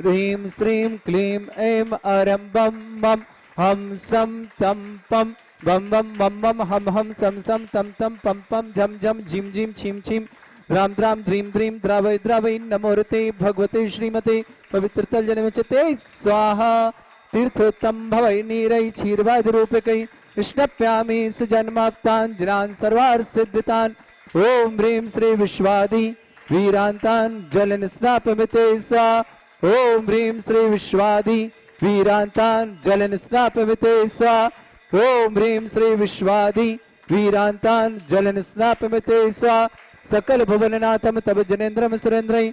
ह्रीं श्रीं क्लीं ऐं अरं बं बं हम सं तं पं बम बम बम बम हम सम सम तम तम पम पम झम झम झिम झिम छिम छिम राम द्राम ध्रीं द्रीं द्रावय द्रावय नमोरते भगवते श्रीमते पवित्रतल जनमचते स्वाहा तीर्थोत्तम भवै नीरै क्षीरवादिरूपकै स्नप्यामि सजन्माप्तान् जिनान् सर्वार्थ सिद्धितान् ओम ह्रीं श्री विश्वादि वीरान्तान् जलन स्नापमिते सा ओम ह्रीं श्री विश्वादि वीरान्तान् जलन स्नापमिते सा ओम ह्रीं श्री विश्वादि वीरान्तान् जलन स्नापमिते सा सकल भुवननाथम तब जनेन्द्रम सुरेन्द्रै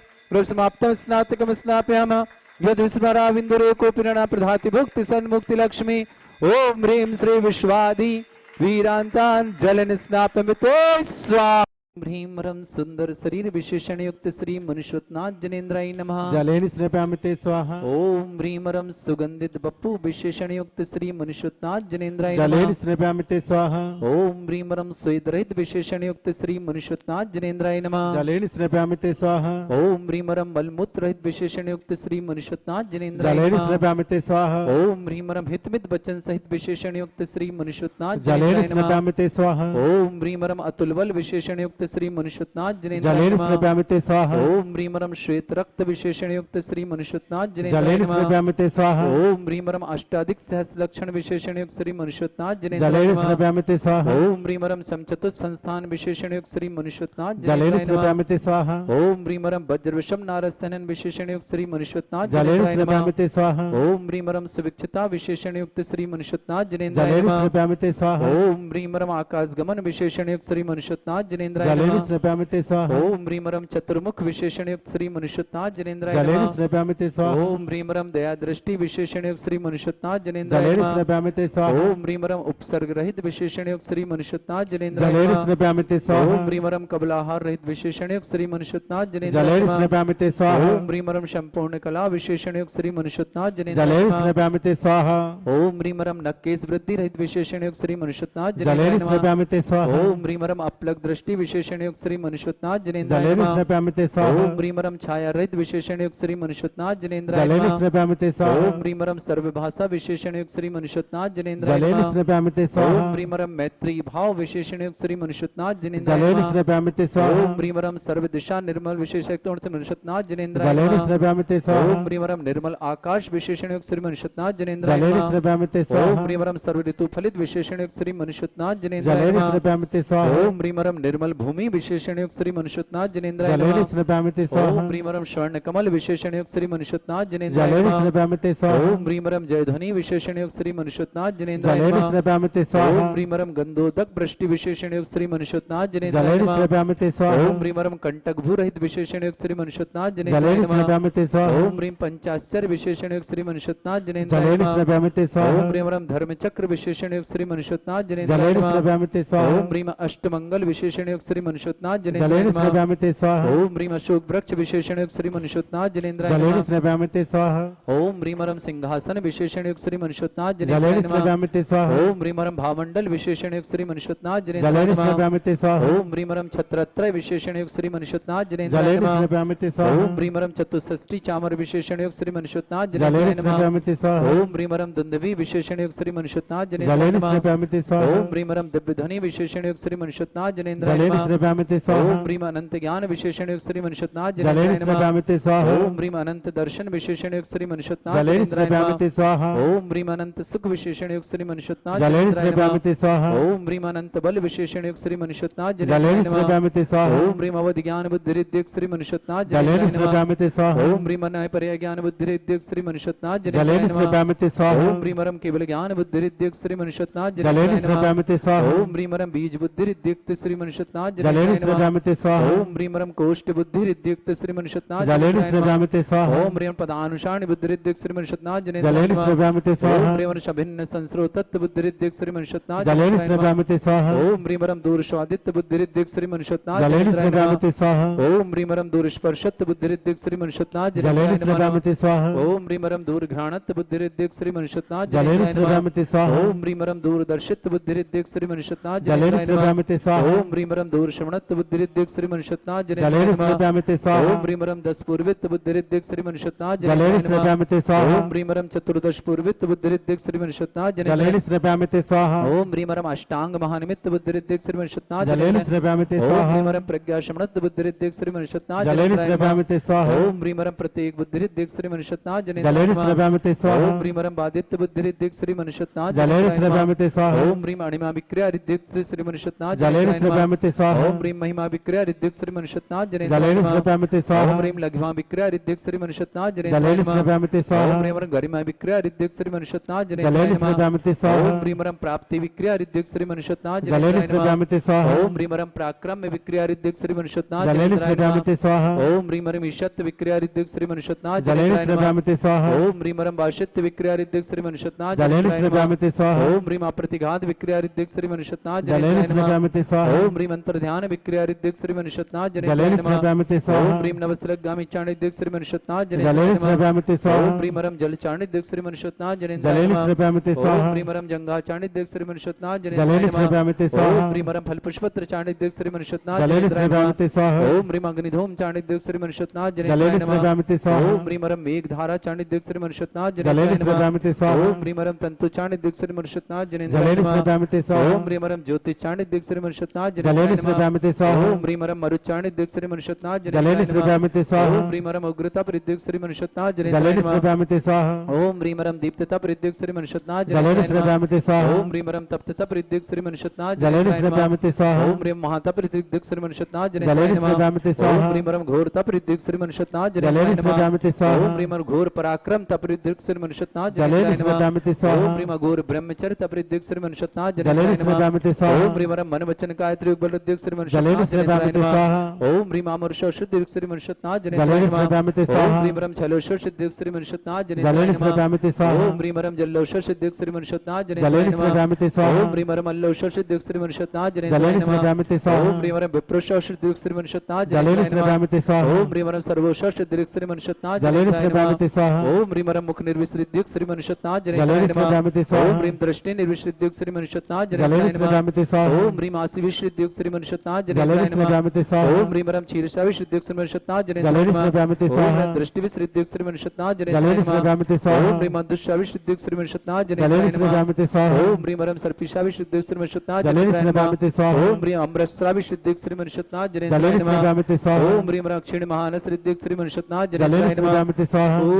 समाप्तम स्नातकम स्नापयाम यद विस्मराविन्दुरे कोपिरणा प्रधाति भुक्ति सन्मुक्ति लक्ष्मी ओम ह्रीं श्री विश्वादि वीरान्तान् जलन स्नापमिते स्वाहा ह्रीं रं सुंदर शरीर विशेषण युक्त श्री मनुष्यनाथ जनेन्द्राय नमः जलेन स्नपयामिते स्वाहा ओम ह्रीं रं सुगंधित बप्पु विशेषण युक्त श्री मनुष्यनाथ जनेन्द्राय जलेन नमः स्नपयामिते स्वाहा ओम ह्रीं रं स्वेद रहित विशेषण युक्त श्री मनुष्यनाथ जनेन्द्राय नमः जलेन स्नपयामिते स्वाहा ओम ह्रीं रं मलमूत्र रहित विशेषण युक्त श्री मनुष्यनाथ जनेन्द्राय जलेन नमः स्नपयामिते स्वाहा ओम ह्रीं रं हितमित वचन सहित विशेषण युक्त श्री मनुष्यनाथ जलेन जनेन्द्राय नमः स्नपयामिते स्वाहा ओम ह्रीं रं अतुलबल विशेषण युक्त श्री मनुष्यनाथ जनेन्द्राय जलेन नमः स्नपयामिते स्वाहा ओम ह्रीं रं श्वेत रक्त विशेषण युक्त श्री मनुष्यनाथ जनेन्द्राय जलेन नमः स्नपयामिते स्वाहा ओम ह्रीं रं अष्टाधिक सहस्र लक्षण विशेषण युक्त श्री मनुष्यनाथ जनेन्द्राय जलेन नमः स्नपयामिते स्वाहा ओम ह्रीं रं समचतुर संस्थान विशेषण युक्त श्री मनुष्यनाथ जलेन जनेन्द्राय नमः स्नपयामिते स्वाहा ओम ह्रीं रं वज्रविषम नारसनन विशेषण युक्त श्री मनुष्यनाथ जलेन जनेन्द्राय नमः स्नपयामिते स्वाहा ओम ह्रीं रं सुविक्षिता विशेषण युक्त श्री मनुष्यनाथ जनेन्द्राय जलेन नमः स्नपयामिते स्वाहा ओम ह्रीं रं आकाश गमन विशेषण युक्त श्री मनुष्यनाथ जनेन्द्राय जलेन नमः स्नपयामिते स्वाहा ओम ह्रीं रं चतुर्मुख विशेषण युक्त श्री मनुष्यनाथ जनेन्द्राय जलेन नमः स्नपयामिते स्वाहा ओम ह्रीं रं दया दृष्टि विशेषण युक्त श्री मनुष्यनाथ जनेन्द्राय जलेन नमः स्नपयामिते स्वाहा ओम ह्रीं रं उपसर्ग रहित विशेषण युक्त श्री मनुष्यनाथ जनेन्द्राय जलेन नमः स्नपयामिते स्वाहा ओम ह्रीं रं कबलाहार रहित विशेषण युक्त श्री मनुष्यनाथ जनेन्द्राय जलेन नमः स्नपयामिते स्वाहा ओम ह्रीं रं संपूर्ण कला विशेषण युक्त श्री मनुष्यनाथ जनेन्द्राय जलेन नमः स्नपयामिते स्वाहा ओम ह्रीं रं नक्केश वृद्धि रहित विशेषण युक्त श्री मनुष्यनाथ जनेन्द्राय जलेन नमः स्नपयामिते स्वाहा ओम ह्रीं रं अपलक दृष्टि विशेषण युक्त श्री मनुष्यनाथ जनेन्द्राय जलेन नमः स्नपयामिते स्वाहा ओम ह्रीं रं छाया रहित विशेषण युक्त श्री मनुष्यनाथ जनेन्द्राय जलेन नमः स्नपयामिते स्वाहा ओम ह्रीं रं सर्वभाषा विशेषण युक्त श्री मनुष्यनाथ जनेन्द्राय जलेन नमः स्नपयामिते ओम स्वाहा ह्रीं रं मैत्री भाव विशेषण युक्त श्री मनुष्यनाथ जनेन्द्राय जलेन नमः स्नपयामिते स्वाहा ओम ह्रीं रं सर्व दिशा निर्मल विशेषण युक्त श्री मनुष्यनाथ जनेन्द्राय जलेन नमः स्नपयामिते स्वाहा ओम ह्रीं रं निर्मल आकाश विशेषण युक्त श्री मनुष्यनाथ जनेन्द्राय जलेन नमः स्नपयामिते ओम स्वाहा ह्रीं रं सर्व ऋतु फलित विशेषण युक्त श्री मनुष्यनाथ जनेन्द्राय जलेन नमः स्नपयामिते स्वाहा ओम ह्रीं रं निर्मल भूमि विशेषण युक्त श्री मनुष्यनाथ जनेन्द्राय जलेन नमः स्नपयामिते स्वाहा ओम ह्रीं रं स्वर्ण कमल विशेषण युक्त श्री मनुष्यनाथ जनेन्द्राय जलेन नमः स्नपयामिते स्वाहा ओम ह्रीं रं जयध्वनि विशेषण युक्त श्री मनुष्यनाथ जनेन्द्राय जलेन नमः स्नपयामिते स्वाहा ओम ह्रीं रं गंधोदक वृष्टि विशेषण युक्त श्री मनुष्यनाथ जनेन्द्राय जलेन नमः स्नपयामिते स्वाहा ओम ह्रीं रं कंटक भू रहित विशेषण युक्त श्री मनुष्यनाथ जनेन्द्राय जलेन नमः स्नपयामिते स्वाहा ओम ह्रीं पंचाश्चर्य विशेषण युक्त श्री मनुष्यनाथ जनेन्द्राय जलेन नमः स्नपयामिते स्वाहा ओम ह्रीं रं धर्मचक्र विशेषण युक्त श्री मनुष्यनाथ जनेन्द्राय जलेन नमः स्नपयामिते स्वाहा ओम ह्रीं अष्टमंगल विशेषण युक्त श्री मनुष्यनाथ जनेन्द्राय जलेन नमः स्नपयामिते स्वाहा ओम ह्रीं अशोक वृक्ष विशेषण युक्त श्री मनुष्यनाथ जनेन्द्राय जलेन नमः स्नपयामिते स्वाहा ओम ह्रीं रं सिंहासन विशेषण युक्त श्री मनुष्यनाथ जलेन जनेन्द्राय नमः स्नपयामिते स्वाहा ओम ह्रीं रं भामंडल विशेषण युक्त श्री मनुष्यनाथ जनेन्द्राय जलेन नमः स्नपयामिते स्वाहा ओम ह्रीं रं छत्रत्रय विशेषण युक्त श्री मनुष्यनाथ जनेन्द्राय जलेन नमः स्नपयामिते स्वाहा ओम ह्रीं रं चतुष्षष्टि चामर विशेषण युक्त श्री मनुष्यनाथ जलेन जनेन्द्राय नमः स्नपयामिते स्वाहा ओम ह्रीं रं दुंदुभि विशेषण युक्त श्री मनुष्यनाथ जनेन्द्राय जलेन नमः स्नपयामिते स्वाहा ओम ह्रीं रं दिव्यध्वनि विशेषण युक्त श्री मनुष्यनाथ जनेन्द्राय जलेन नमः स्नपयामिते स्वाहा ओम ह्रीं अनंत ज्ञान विशेषण युक्त श्री मनुष्यनाथ जलेन जनेन्द्राय नमः स्नपयामिते स्वाहा ओम ह्रीं अनंत दर्शन विशेषण युक्त श्री मनुष्यनाथ जलेन जनेन्द्राय नमः स्नपयामिते स्वाहा ओम ह्रीं अनंत सुख विशेषण युक्त श्री मनुष्यनाथ जलेन जनेन्द्राय नमः स्नपयामिते स्वाहा ओम ह्रीं अनंत बल विशेषण युक्त श्री मनुष्यनाथ जलेन जनेन्द्राय नमः स्नपयामिते स्वाहा ओम ह्रीं अवधि ज्ञान बुद्धि रिद्धिक श्री मनुष्यनाथ जलेन जनेन्द्राय नमः स्नपयामिते स्वाहा ओम ह्रीं अनय पर्याय ज्ञान बुद्धि रिद्धिक श्री मनुष्यनाथ जलेन जनेन्द्राय नमः स्नपयामिते स्वाहा ओम ह्रीं केवल ज्ञान बुद्धि रिद्धिक श्री मनुष्यनाथ जलेन जनेन्द्राय नमः स्नपयामिते स्वाहा ओम ह्रीं बीज बुद्धि रिद्धिक श्री मनुष्यनाथ जलेन जनेन्द्राय नमः स्नपयामिते स्वाहा ओम ह्रीं कोष्ठ बुद्धि रिद्धिक श्री मनुष्यनाथ जलेन जनेन्द्राय नमः स्नपयामिते स्वाहा ओम ह्रीं पदानुसार बुद्धि रिद्धिक श्री मनुष्यनाथ जनेन्द्राय जलेन नमः स्नपयामिते स्वाहा ओम ह्रीं शभिन्न संस्रोतत्व बुद्धि रिद्धिक श्री मनुष्यनाथ जलेन जनेन्द्राय नमः स्नपयामिते स्वाहा ओम ह्रीं दूर स्वादित्य बुद्धि रिद्धिक श्री मनुष्यनाथ जलेन जनेन्द्राय नमः स्नपयामिते स्वाहा ओम ह्रीं दूर स्पर्शत बुद्धि रिद्धिक श्री मनुष्यनाथ जलेन जनेन्द्राय नमः स्नपयामिते स्वाहा ओम ह्रीं दूर घ्राणत बुद्धि रिद्धिक श्री मनुष्यनाथ जलेन जनेन्द्राय नमः स्नपयामिते स्वाहा ओम ह्रीं दूर दर्शित बुद्धि रिद्धिक श्री मनुष्यनाथ जलेन जनेन्द्राय नमः स्नपयामिते स्वाहा ओम ह्रीं दूर श्रवणत्व बुद्धिरिद्धिक श्री मनुष्यत्नाथ जने जलेन श्रव्यामिते स्वाहा ओम ह्रीमरम 10 पूर्वित बुद्धिरिद्धिक श्री मनुष्यत्नाथ जलेन श्रव्यामिते स्वाहा ओम ह्रीमरम 14 पूर्वित बुद्धिरिद्धिक श्री मनुष्यत्नाथ जलेन श्रव्यामिते स्वाहा ओम ह्रीमरम अष्टांग महानिमित्त बुद्धिरिद्धिक श्री मनुष्यत्नाथ जलेन श्रव्यामिते ओम स्वाहा ह्रीमरम प्रज्ञा श्रवणत्व बुद्धिरिद्धिक श्री मनुष्यत्नाथ जलेन श्रव्यामिते स्वाहा ओम ह्रीमरम प्रत्येक बुद्धिरिद्धिक श्री मनुष्यत्नाथ जलेन श्रव्यामिते स्वाहा ओम ह्रीमरम बादित्य बुद्धिरिद्धिक श्री मनुष्यत्नाथ जलेन श्रव्यामिते स्वाहा ओम ह्रीम अणिमा विक्रिया रिद्धिक श्री मनुष्यत्नाथ जलेन श्रव्यामिते स्वाहा ओम ह्रीम महिमा विक्रिया रिद्धिक श्री मनुष्यत्नाथ जलेन श्रव्यामिते स्वाहा ओम ह्रीम लघिमा विक्रिया रिद्धिक श्री मनुष्यत्नाथ जलेन श्रव्यामिते स्वाहा ओम ह्रीमरम गरिमा विक्रिया रिद्धिक श्री मनुष्यत्नाथ जलेन श्रव्यामिते स्वाहा ओम ह्रीमरम प्राप्ति विक्रिया रिद्धिक श्री मनुष्यत्नाथ जलेन श्रव्यामिते स्वाहा ओम ह्रीमरम पराक्रम विक्रिया रिद्धिक श्री मनुष्यत्नाथ जलेन श्रव्यामिते स्वाहा ओम ह्रीमरम ईशत्व विक्रिया रिद्धिक श्री मनुष्यत्नाथ जलेन श्रव्यामिते स्वाहा ओम ह्रीमरम भाष्यत्व विक्रिया रिद्धिक श्री मनुष्यत्नाथ जलेन श्रव्यामिते स्वाहा ओम ह्रीम अप्रतिघात विक्रिया रिद्धिक श्री मनुष्यत्नाथ जलेन श्रव्यामिते स्वाहा ओम ह्रीम अंतर्ध्यान विक्रिया रिद्धिक श्री मनुष्यत्नाथ जलेन श्रव्यामिते स्वाहा ओम ह्रीम नवस्त्रगामी चाणिद्धिक श्री मनुष्यत्नाथ जलेन श्रव्यामिते स्वाहा ओम ह्रीमरम जल चाणिद्धिक श्री मनुष्यत्नाथ जलेन श्रव्यामिते ओम स्वाहा ह्रीमरम जंगा चाणिद्धिक श्री मनुष्यत्नाथ जलेन श्रव्यामिते स्वाहा ओम ह्रीमरम फलपुष्पत्र चाणिद्धिक श्री मनुष्यत्नाथ जलेन श्रव्यामिते स्वाहा ओम ह्रीम अग्निधूम चाणिद्धिक श्री मनुष्यत्नाथ जलेन श्रव्यामिते स्वाहा ओम ह्रीमरम मेघधारा चाणिद्धिक श्री मनुष्यत्नाथ जलेन श्रव्यामिते स्वाहा ओम ह्रीमरम तंतु चाणिद्धिक श्री मनुष्यत्नाथ जलेन श्रव्यामिते स्वाहा ओम ह्रीमरम ज्योति चाणिद्धिक श्री मनुष्यत्नाथ जलेन श्रव्यामिते स्वाहा ओम ह्रीमरम मरुत चाणिद्धिक श्री मनुष्यत्नाथ जलेन श्रव्यामिते स्वाहा ओम ह्रीमरम उग्रता परिद्धिक श्री मनुष्यत्नाथ जलेन श्रव्यामिते स्वाहा ओम ह्रीमरम दीप्तता परिद्धिक श्री मनुष्यत्नाथ जलेन श्रव्यामिते स्वाहा ओम ह्रीमरम तप्तता परिद्धिक श्री मनुष्यत्नाथ जलेन श्रव्यामिते स्वाहा ओम ह्रीम महाता परिद्धिक श्री मनुष्यत्नाथ जलेन श्रव्यामिते ओम स्वाहा ह्रीमरम घोर परिद्धिक श्री मनुष्यत्नाथ जलेन श्रव्यामिते स्वाहा ओम ह्रीमर घोर पराक्रम परिद्धिक श्री मनुष्यत्नाथ जलेन श्रव्यामिते स्वाहा ओम ह्रीम घोर ब्रह्मचर्य परिद्धिक श्री मनुष्यत्नाथ जलेन श्रव्यामिते स्वाहा ओम ह्रीमरम मन वचन कायत्री परिद्धिक श्री जलेन मनुष्यत्नाथ श्रव्यामिते स्वाहा ओम ह्रीम अमरश शुद्धिक श्री मनुष्यत्नाथ जलेन श्रव्यामिते ओम स्वाहा ह्रीमरम छलोश सिद्धिक श्री मनुष्यत्नाथ जलेन श्रव्यामिते स्वाहा ओम ह्रीमरम जल्लोश सिद्धिक श्री मनुष्यत्नाथ जलेन श्रव्यामिते स्वाहा ओम ह्रीमरम अल्लोश सिद्धिक श्री मनुष्यत्नाथ जलेन श्रव्यामिते स्वाहा ओम ह्रीमरम विप्रोश सिद्धिक श्री मनुष्यत्नाथ जलेन श्रव्यामिते स्वाहा ओम ह्रीमरम सर्वोश सिद्धिक श्री मनुष्यत्नाथ जलेन श्रव्यामिते स्वाहा ओम ह्रीमरम मुख निर्विसृद्धिक श्री मनुष्यत्नाथ जलेन श्रव्यामिते स्वाहा ओम ह्रीम दृष्टि निर्विसृद्धिक श्री मनुष्यत्नाथ जलेन श्रव्यामिते स्वाहा ओम ह्रीम आसि विसृद्धिक श्री मनुष्यत्नाथ जलेन श्रव्यामिते स्वाहा ओम ह्रीमरम क्षीरसा विसृद्धिक श्री मनुष्यत्नाथ जलेन श्रव्यामिते स्वाहा ओम दृष्टि विसृद्धिक श्री मनुष्यत्नाथ जलेन श्रव्यामिते स्वाहा ओम ह्रीम दृश्य विसृद्धिक श्री मनुष्यत्नाथ जलेन श्रव्यामिते स्वाहा ओम ह्रीमरम सर्पिशा विसृद्धिक श्री मनुष्यत्नाथ जलेन श्रव्यामिते स्वाहा ओम ह्रीम अम्रस्रा विसृद्धिक श्री मनुष्यत्नाथ जलेन श्रव्यामिते स्वाहा ओम ह्रीमरम क्षीण महानस रिद्धिक श्री मनुष्यत्नाथ जलेन श्रव्यामिते स्वाहा ओम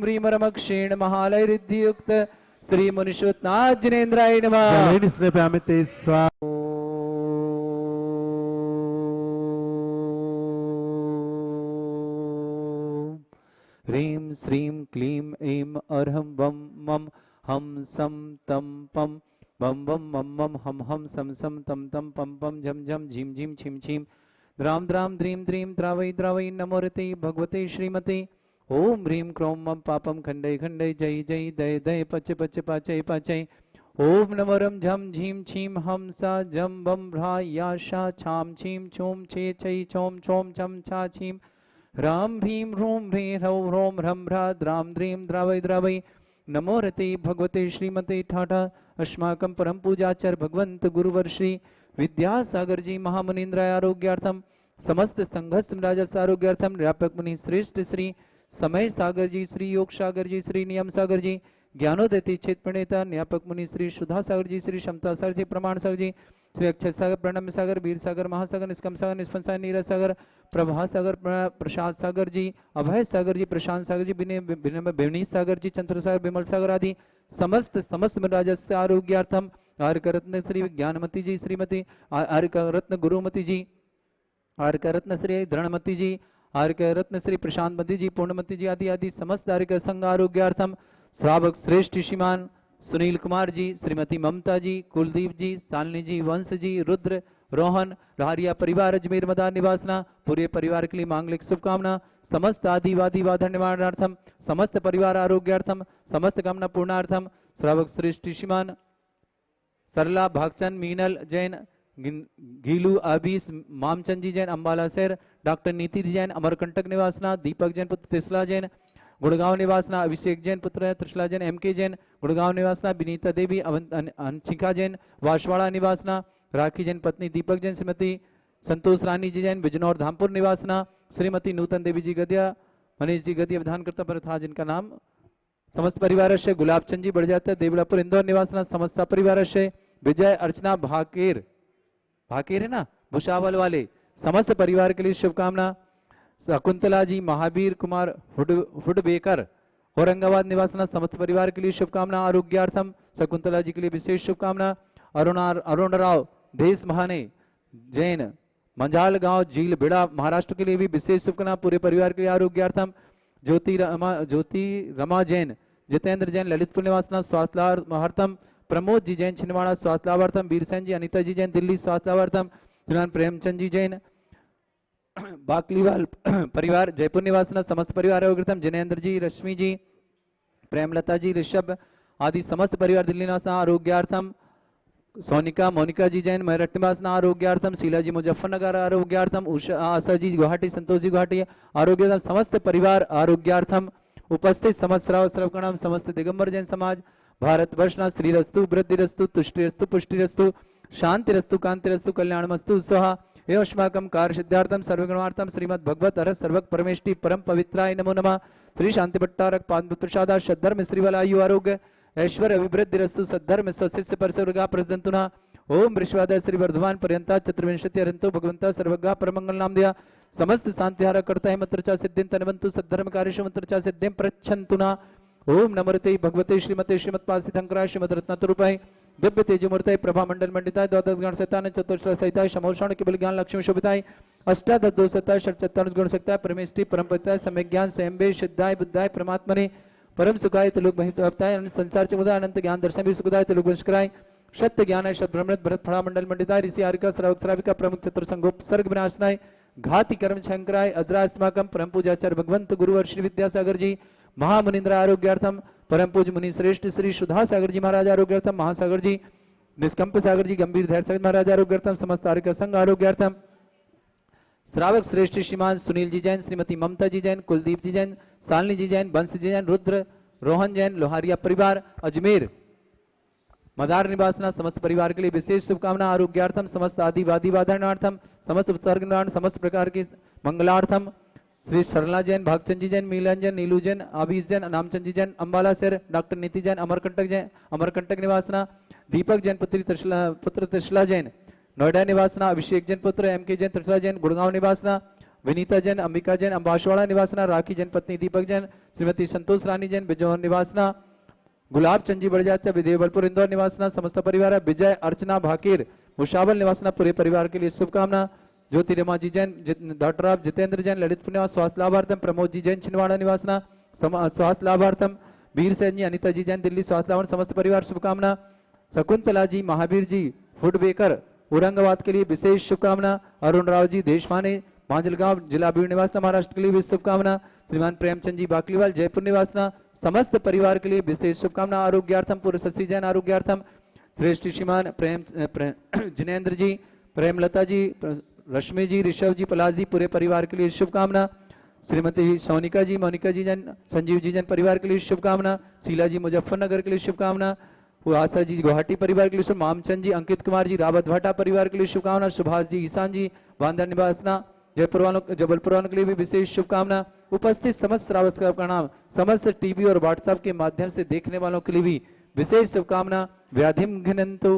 ह्रीमरम क्षीण महालय रिद्धियुक्त श्री मनुष्यत्नाथ जिनेन्द्राय नमः जलेन श्रव्यामिते स्वाहा ह्रीं श्रीं क्लीं ऐं अर्हं वं मं हं सं तं पं वं वं मं मं हं हं सं सं तं तं पं पं झं झं झीं झीं छिं छिं द्रां द्रां द्रीं द्रीं द्रावै द्रावै नमोरते भगवते श्रीमते ओम ह्रीं क्रों मं पापं खण्डै खण्डै जय जय दय दय पच पच पाचय पाचय ओम नमोरम झं झीं छीं हं सा झं बं भ्रा या शा छां छीं छूं छे छै छौं छौं छं छा छीं राम ह्रीं ह्रूं ह्रीं ह्रौं ह्रौं ह्रं ह्रा द्रां द्रीं द्रावै द्रावै नमो रते भगवते श्रीमते ठाठा अस्माकं परम पूजाचार्य भगवंत गुरुवर श्री विद्यासागर जी महामुनीन्द्राय आरोग्यार्थम समस्त संघस्थ राजस आरोग्यार्थम व्यापक मुनि श्रेष्ठ श्री समय सागर जी श्री योग सागर जी श्री नियम सागर जी ज्ञानोदय चित प्रणेता न्यापक मुनि श्री सुधा सागर जी श्री क्षमता सागर जी प्रमाण सागर जी श्री अक्षय सागर प्रणम सागर वीर सागर महासागर निष्कम सागर निष्पन्न सागर नीरज सागर प्रभा सागर प्रसाद सागर जी अभय सागर जी प्रशांत सागर जी विनीत सागर जी चंद्र सागर विमल सागर आदि समस्त समस्त राजस्य आरोग्यार्थम आर्क रत्न श्री ज्ञानमती जी श्रीमती आर्क रत्न गुरुमती जी आर्क रत्न श्री दृढ़मती जी आर्क रत्न श्री प्रशांतमती जी पूर्णमती जी आदि आदि समस्त आर्क संघ आरोग्यार्थम श्रावक श्रेष्ठ श्रीमान सुनील कुमार जी श्रीमती ममता जी कुलदीप जी सालनी जी वंश जी रुद्र रोहन रारिया परिवार अजमेर मदार निवासना पूरे परिवार के लिए मांगलिक शुभकामना समस्त आदिवादी वाधन निवारणार्थम समस्त परिवार आरोग्यार्थम समस्त कामना पूर्णार्थम श्रावक श्रेष्ठ श्रीमान सरला भागचंद मीनल जैन गीलू आबीस मामचंद जी जैन अंबाला शहर डॉक्टर नीति जैन अमरकंटक निवासना दीपक जैन पुत्र तिसला जैन गुड़गांव निवासना अभिषेक जैन पुत्र त्रिशला जैन MK जैन गुड़गांव निवासना विनीता देवी अंशिका जैन वाशवाड़ा निवासना राखी जैन पत्नी दीपक जैन श्रीमती संतोष रानी जी जैन बिजनौर धामपुर निवासना श्रीमती नूतन देवी जी गदिया मनीष जी गदिया विधानकर्ता पर था जिनका नाम समस्त परिवार से गुलाबचंद जी बढ़ जाता है देवलापुर इंदौर निवासना समस्त परिवार से विजय अर्चना भाकेर भाकेर है ना भुसावल वाले समस्त परिवार के लिए शुभकामना शकुंतला जी महावीर कुमार हुडबेकर औरंगाबाद निवासना समस्त परिवार के लिए शुभकामना आरोग्यार्थम शकुंतला जी के लिए विशेष शुभकामना अरुण राव देश महाने जैन मंजाल गांव झील बिड़ा महाराष्ट्र के लिए भी विशेष शुभकामना पूरे परिवार के लिए आरोग्यार्थम ज्योति रमा जैन जितेंद्र जैन ललितपुर निवासना स्वास्थ्य लाभार्थम प्रमोद जी जैन छिंदवाड़ा स्वास्थ्य लाभार्थम वीरसेन जी अनिता जी जैन दिल्ली स्वास्थ्य लाभार्थम श्रीमान प्रेमचंद जी जैन बाकलीवाल परिवार जयपुर निवासना समस्त परिवार आरोग्यार्थम जिनेन्द्र जी रश्मि जी प्रेमलता जी ऋषभ आदि समस्त परिवार दिल्ली निवासना आरोग्यार्थम सोनिका मोनिका जी जैन मेरठ निवासना आरोग्यार्थम शीला जी मुजफ्फरनगर आरोग्यार्थम उषा आशा जी गुवाहाटी संतोष जी गुवाहाटी आरोग्यार्थम समस्त परिवार आरोग्यार्थम उपस्थित समस्त श्राव श्रवकणाम समस्त दिगंबर जैन समाज भारत वर्षना श्रीरस्तु वृद्धिरस्तु तुष्टिरस्तु पुष्टिरस्तु शांतिरस्तु कांतिरस्तु कल्याणमस्तु स्वाहा एवं कार्य सिद्धार्थम सर्वगुणार्थम श्रीमद भगवत अरहत सर्वक परमेष्टि परम पवित्राय नमो नमः श्री शांति भट्टारक पाद प्रसादा सद्धर्म श्रीवलायु आरोग्य ऐश्वर अभिवृद्धिरस्तु सद्धर्म सशिष्य परसर्गा प्रजंतुना ओम विश्वादय श्री वर्धमान पर्यंता चतुर्विंशति अरंतो भगवंता सर्वगा परमंगल नाम दिया समस्त शांतिहार करता है मंत्रचा सिद्धिं तनवंतु सद्धर्म कार्यश मंत्रचा सिद्धिं प्रच्छन्तुना ओम नमरते भगवते श्रीमते श्रीमत्पासितंकराय श्रीमद रत्नतरूपाय दिव्य तेजमूर्तय प्रभा मंडल मंडिताय द्वादश गण सहिताय चतुर्श्र सहिताय समोषण केवल ज्ञान लक्ष्मी शोभिताय अष्टादश दोषताय षट्चत्वारिंश गुण सहिताय परमेष्टि परम पवित्राय सम्यक ज्ञान संयमे सिद्धाय बुद्धाय परमात्मने परम सुखाय तलोक महिताय संसार चमुदाय अनंत ज्ञान दर्शन भी सुखदाय तलोक वंशकराय सत्य ज्ञान है शत ब्रह्मणत भरत फड़ा मंडल मंडिताय ऋषि आरिका श्रावक श्राविका प्रमुख चतुर संगोप सर्ग विनाशनाय घाति कर्म शंकराय अद्रास्माकम परम पूजाचार्य भगवंत गुरुवर श्री विद्यासागर जी महामुनिंद्र आरोग्यार्थम परम पूज मुनि श्रेष्ठ श्री सुधा सागर जी महाराज आरोग्यार्थम महासागर जी निष्कंप सागर जी गंभीर धैर्य सागर महाराज आरोग्यार्थम समस्त आर्य संघ आरोग्यार्थम श्रावक श्रेष्ठ श्रीमान सुनील जी जैन श्रीमती ममता जी जैन कुलदीप जी जैन सालनी जी जैन बंश जी जैन रुद्र रोहन जैन लोहारिया परिवार अजमेर मदार निवासना समस्त परिवार के लिए विशेष शुभकामना आरोग्यार्थम समस्त आदिवादी वादनार्थम समस्त उत्सर्ग समस्त प्रकार के मंगलार्थम श्री सरला जैन भागचंद जी जैन मीलन जैन नीलू जैन आबीस जैन नामचंद जी जैन अम्बाला सर डॉक्टर नीति जैन अमरकंटक निवासना दीपक जैन पुत्र त्रिशला जैन नोएडा निवासना अभिषेक जैन पुत्र MK जैन त्रिशला जैन गुड़गांव निवासना विनीता जैन अंबिका जैन अम्बाशवाड़ा निवासना राखी जैन पत्नी दीपक जैन श्रीमती संतोष रानी जैन बिजौर निवासना गुलाब चंद जी बढ़ जाते विदेवलपुर इंदौर निवासना समस्त परिवार विजय अर्चना भाकीर भुसावल निवासना पूरे परिवार के लिए शुभकामना ज्योति रमा जी जैन डॉक्टर ऑफ जितेंद्र जैन ललितपुर निवास स्वास्थ्य लाभार्थम प्रमोद जी जैन छिंदवाड़ा निवासना स्वास्थ्य लाभार्थम वीर सेन जी अनिता जी जैन दिल्ली स्वास्थ्य लाभार्थम समस्त परिवार शुभकामना शकुंतला जी महावीर जी हुडबेकर औरंगाबाद के लिए विशेष शुभकामना अरुण राव जी देशवानी मांजलगांव जिला बीड़ निवासना महाराष्ट्र के लिए भी शुभकामना श्रीमान प्रेमचंद जी बाकलीवाल जयपुर निवासना समस्त परिवार के लिए विशेष शुभकामना आरोग्यार्थम पूर्व शशि जैन आरोग्यार्थम श्रेष्ठ श्रीमान जिनेन्द्र जी प्रेमलता जी रश्मि जी ऋषभ जी पलाजी पूरे परिवार के लिए शुभकामना श्रीमती सोनिका जी मोनिका जी जैन संजीव जी जैन परिवार के लिए शुभकामना शीला जी मुजफ्फरनगर के लिए शुभकामना आशा जी गुवाहाटी परिवार के लिए मामचंद जी अंकित कुमार जी रावत भाटा परिवार के लिए शुभकामना सुभाष जी ईशान जी बांदा निवासना जबलपुर वालों के लिए भी विशेष शुभकामना उपस्थित समस्त श्रावक का प्रणाम समस्त टीवी और व्हाट्सएप के माध्यम से देखने वालों के लिए भी विशेष शुभकामना व्याधिम घिनंतु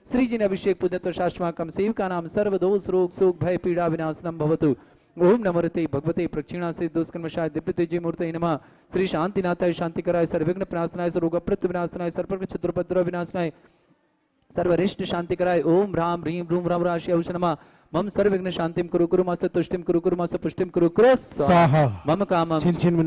श्री जी ने अभिषेक पूजन तो शाश्वकम सेव का नाम सर्वदोष रोग शोक भय पीड़ा विनाशनम भवतु ओम नमोते भगवते प्रक्षिणा से दोषकर्मशाय दिव्य तेजो मूर्ते नमः श्री शांतिनाथाय शांतिकराय सर्वविघ्न प्रणाशनाय सर्वरोगप्रत विनाशनाय सर्वप्रक चतुर्पद्र विनाशनाय सर्वरिष्ट शांतिकराय ओम ह्राम ह्रीम ह्रूम राम राशि औष नमः मम सर्वविघ्न शांतिम कुरु कुरु मास तुष्टिम कुरु कुरु मास पुष्टिम कुरु कुरु स्वाहा मम कामम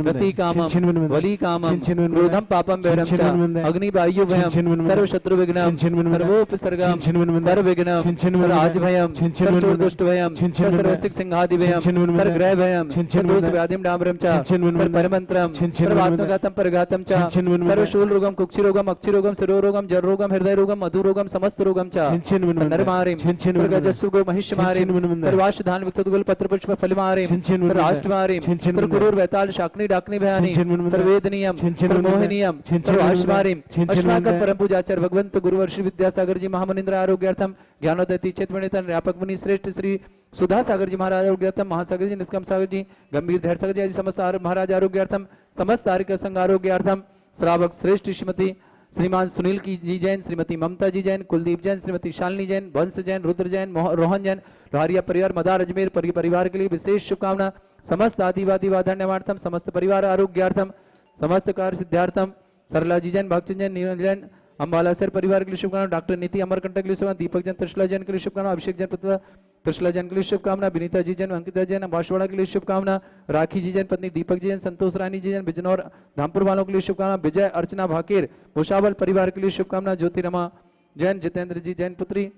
गति कामम वली कामम क्रोधम पापम वैरम च अग्नि वायु भयम सर्व शत्रु विघ्नम सर्वोपसर्गम सर्व विघ्नम सर्व आज भयम सर्व चोर दुष्ट भयम सर्व सिक सिंहादि भयम सर्व ग्रह भयम दोष व्याधिम डामरम च सर्व परमंत्रम सर्व आत्मघातम परघातम च सर्व शूल रोगम कुक्षि रोगम अक्षि रोगम शिरो रोगम जर रोगम हृदय रोगम मधु रोगम समस्त रोगम च नरमारिम सर्ग जस्सु गो महिष फलिमारे सर्वाश्वधान विकसित गुल पत्र पुष्प फलिमारे सर्वाष्टमारे सर्वकुरूर वैताल शाकनी डाकनी भयानी सर्वेदनीयम सर्वमोहनीयम सर्वाश्वमारे अस्माकं परम पूजाचार्य भगवंत गुरुवर्षि विद्यासागर जी महामनिंद्र आरोग्यार्थम ज्ञानोदय चेतमणितन व्यापक मुनि श्रेष्ठ श्री सुधा सागर जी महाराज आरोग्यार्थम महासागर जी निष्कम सागर जी गंभीर धैर्य सागर जी आदि समस्त महाराज आरोग्यार्थम समस्त आर्य संघ आरोग्यार्थम श्रावक श्रेष्ठ श्रीमती श्रीमान सुनील की जी जैन, श्रीमती ममता जी जैन, कुलदीप जैन, श्रीमती शालिनी जैन, वंश जैन, रुद्र जैन, रोहन जैन, लोहारिया परिवार मदार अजमेर परिवार के लिए विशेष शुभकामना। समस्त आदिवादी वाधन्यवार्थम समस्त परिवार आरोग्यार्थम समस्त कार्य सिद्धार्थम। सरला जी जैन, भक्त जैन, नीरज जैन, अंबाला सर परिवार के लिए शुभकामना। डॉक्टर नीति अमरकंटक के लिए शुभकामना। दीपक जैन, त्रिशला जैन के लिए शुभकामना। अभिषेक जैन पत्र त्रिशला जैन के लिए शुभकामना। विनीता जी जैन, अंकिता जैन, बांसवाड़ा के लिए शुभकामना। राखी जी जैन, पत्नी दीपक जी जैन, संतोष रानी जी जैन, बिजनौर धामपुर वालों के लिए शुभकामना। विजय अर्चना भाकेर भुसावल परिवार के लिए शुभकामना। ज्योतिरमा जैन, जितेंद्र जी जैन पुत्री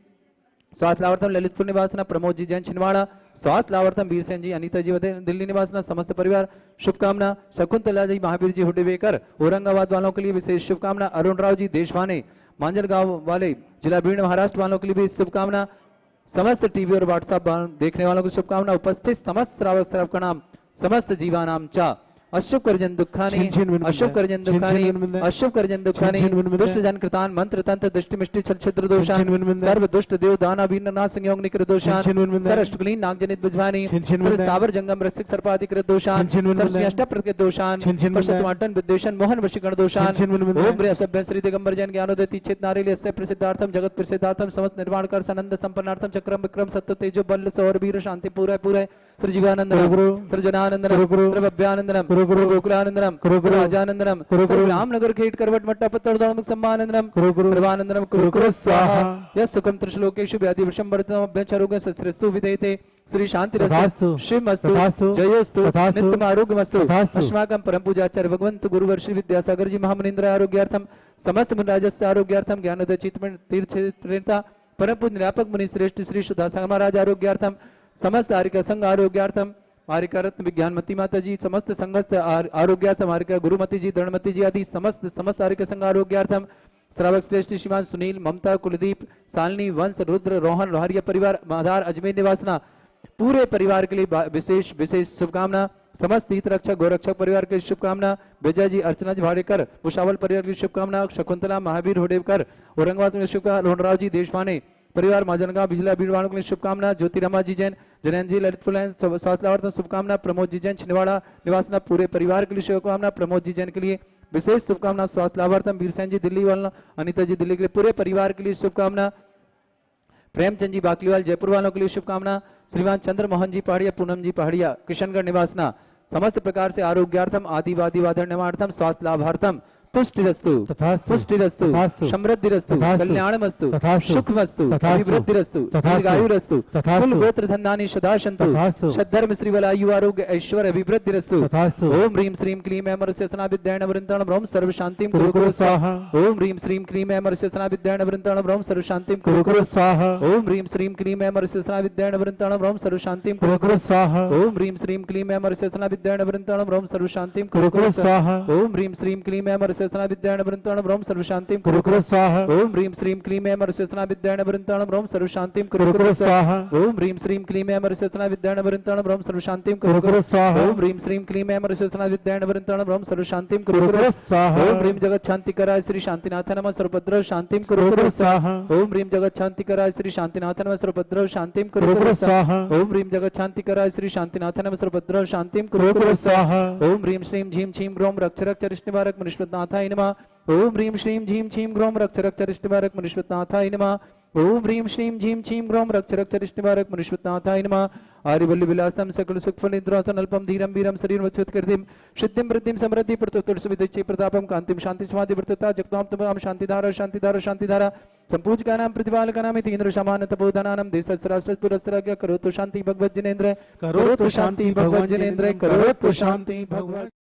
स्वास्थ्य लाभार्थम। ललितपुर निवासना प्रमोद जी जैन छिंदवाड़ा स्वास्थ्य लाभार्थम। वीर सेन जी, अनीता जी दिल्ली निवासना समस्त परिवार शुभकामना। शकुंतला जी महावीर जी हुडेवेकर औरंगाबाद वालों के लिए विशेष शुभकामना। अरुण राव जी देशवाने मांजलगांव वाले जिला बीड़ महाराष्ट्र वालों के लिए भी शुभकामना। समस्त टीवी और व्हाट्सएप देखने वालों को शुभकामना। उपस्थित समस्त श्रावक श्रावकानाम समस्त जीवानाम चा अशुभ करजन दुखानी अशुभ करजन दुखानी अशुभ करजन दुखानी दुष्ट जन कृतान मंत्र तंत्र दृष्टि मिष्टि छल छिद्र दोषान सर्व दुष्ट देव दाना वीर नाश संयोग निकृत दोषान सर अष्टकुलीन नाग जनित बुझवानी स्थावर जंगम रसिक सर्पादि कृत दोषान सर अष्ट प्रकृत दोषान पशुत्वाटन विद्वेषण मोहन वशीकरण दोषान ओम ब्रह्म सभ्य श्री दिगंबर जैन ज्ञानोदय तीक्षित नारी अस्य प्रसिद्धार्थम जगत प्रसिद्धार्थम समस्त निर्वाण कर आनंद संपन्नार्थम चक्रम विक्रम सत्य तेजो बल सौर वीर शांति पूरा पूरा श्री जीवानंदनम श्री जनानंदनम श्री भव्यानंदनम गोकुलानंदनम राजानंदनम रामनगर खेट करवट मट्टा पत्तर दौड़मुख सम्मानंदनम सर्वानंदनम कुरु स्वाहा यस सुखम त्रिश्लोकेषु व्याधि विषमवर्तनम अभ्यंचरोग शस्त्रस्तु विधेयते श्री शांतिरस्तु शिवमस्तु जयोस्तु नित्यम आरोग्यमस्तु। अस्माकं परम पूजाचार्य भगवंत गुरुवर्षि विद्यासागर जी महामनिंद्र आरोग्यार्थम समस्त मुनिराजस्य आरोग्यार्थम ज्ञानोदय चित्तमणि तीर्थ प्रेरिता परम पूज्य व्यापक मुनि श्रेष्ठ श्री सुधा सागर महाराज आरोग्यार्थम समस्त आर्य संघ आरोग्यार्थम आर्यका रत्न विज्ञानमती माता जी समस्त संघस्थ आरोग्यार्थम आर्यका गुरुमती जी दंडमती जी आदि समस्त आर्यका संघ आरोग्यार्थम श्रावक श्रेष्ठ श्रीमान सुनील ममता कुलदीप शालिनी वंश रुद्र रोहन लोहारिया परिवार मदार अजमेर निवासना पूरे परिवार के लिए विशेष विशेष शुभकामना। समस्त हित रक्षक गोरक्षक परिवार के शुभकामना। विजय जी अर्चना जी भाड़ेकर भुसावल परिवार की शुभकामना। शकुंतला महावीर हुडेवकर औरंगाबाद में शुभकामना। लोहराव जी देशवाने परिवार माजनगांव बिजला भीड़ वालों के लिए शुभकामना। ज्योतिरमा जी जैन जनैन जी ललितपुर स्वास्थ्य लाभार्थम शुभकामना। प्रमोद जी जैन छिंदवाड़ा निवासना पूरे परिवार के लिए शुभकामना। प्रमोद जी जैन के लिए विशेष शुभकामना। स्वास्थ्य लाभार्थम वीर सेन जी दिल्ली वाला अनिता जी दिल्ली के लिए पूरे परिवार के लिए शुभकामना। प्रेमचंद जी बाकलीवाल जयपुर वालों के लिए शुभकामना। श्रीमान चंद्र मोहन जी पहाड़िया पूनम जी पहाड़िया किशनगढ़ निवासना समस्त प्रकार से आरोग्यार्थम आदिवादी वाधन्यवार्थम स्वास्थ्य लाभार्थम पुष्टिरस्तु पुष्टिरस्तु समृद्धिरस्तु कल्याणमस्तु सुखमस्तु अभिवृद्धिरस्तु दीर्घायुरस्तु कुल गोत्र धन्यानि सदा सन्तु सद्धर्म श्रीवलायु आरोग्य ऐश्वर्य अभिवृद्धिरस्तु। ओम ह्रीं श्रीं क्लीं ऐं मरुष्यसना विद्यायण वृन्दाणं ब्रह्म सर्व शांतिं कुरु कुरु स्वाहा। ओम ह्रीं श्रीं क्लीं ऐं मरुष्यसना विद्यायण वृन्दाणं ब्रह्म सर्व शांतिं कुरु कुरु स्वाहा। ओम ह्रीं श्रीं क्लीं ऐं मरुष्यसना विद्यायण वृन्दाणं ब्रह्म सर्व शांतिं कुरु कुरु स्वाहा। ओम ह्रीं श्रीं क्लीं ऐं मरुष्यसना विद्यायण वृन्दाणं ब्रह्म सर्व शांतिं कुरु कुरु स्वाहा। ओम ह्रीं श्रीं क्लीं ऐं मरुष्यसना विद्यायण वृन्दाणं ब्रह्म सर्व शांतिं कुरु कुरु स्वाहा। ओम ह्रीं श्रीं क्लीं ऐं मरुष्यसना विद्यायण वृन्दाणं ब्रह्म सर्व शांतिं कुरु कुरु स्वाहा। ओम ह्रीं श्रीं क्लीं ऐं मरुष्यसना विद्यायण वृन्दाणं ब्रह्म सर्व शांतिं कुरु कुरु स्वाहा। ओम ह्रीं श्रीं क्लीं ऐं मरुष्यसना विद्यायण वृन्दाणं ब्रह्म सर्व शांतिं कुरु कुरु स्वाहा। ओम ह्रीं जगत शांतिकराय श्री शांतिनाथ नमः सर्वभद्र शांतिं कुरु कुरु स्वाहा। ओम ह्रीं जगत शांतिकराय श्री शांतिनाथ नमः सर्वभद्र शांतिं कुरु कुरु स्वाहा। ओम ह्रीं जगत शांतिकराय श्री शांतिनाथ नमः सर्वभद्र शांतिं कुरु कुरु स्वाहा। ओम ह्रीं श्रीं झीं छीं ग्रोम रक्षरक्ष चरिष्णिवारक मनुष्यनाथाय नमः। ओम ह्रीं श्रीं झीं छीं ग्रोम रक्षरक्ष चरिष्णिवारक मनुष्यनाथाय नमः। ओम ह्रीं श्रीं झीं छीं ग्रोम रक्षरक्ष चरिष्णिवारक मनुष्यनाथाय नमः। आर्यवल्ली विलासम सकल सुखफल निद्रासन अल्पम धीरम वीरम शरीरम वचोत्कृतिम सिद्धिं वृद्धिं समृद्धि प्रतोत्तर सुविदिच्चे प्रतापम कांतिम शांति समाधि वर्तता जगतां तमाम शांतिधारा शांतिधारा शांतिधारा संपूजकानां प्रतिपालकानां इन्द्र समान तपोधनानां देशस्राष्ट्र पुरस्राज्ञ करोतु शांति भगवज्जनेन्द्र करोतु शांति भगवज्जनेन्द्र करोतु शांति भगवत्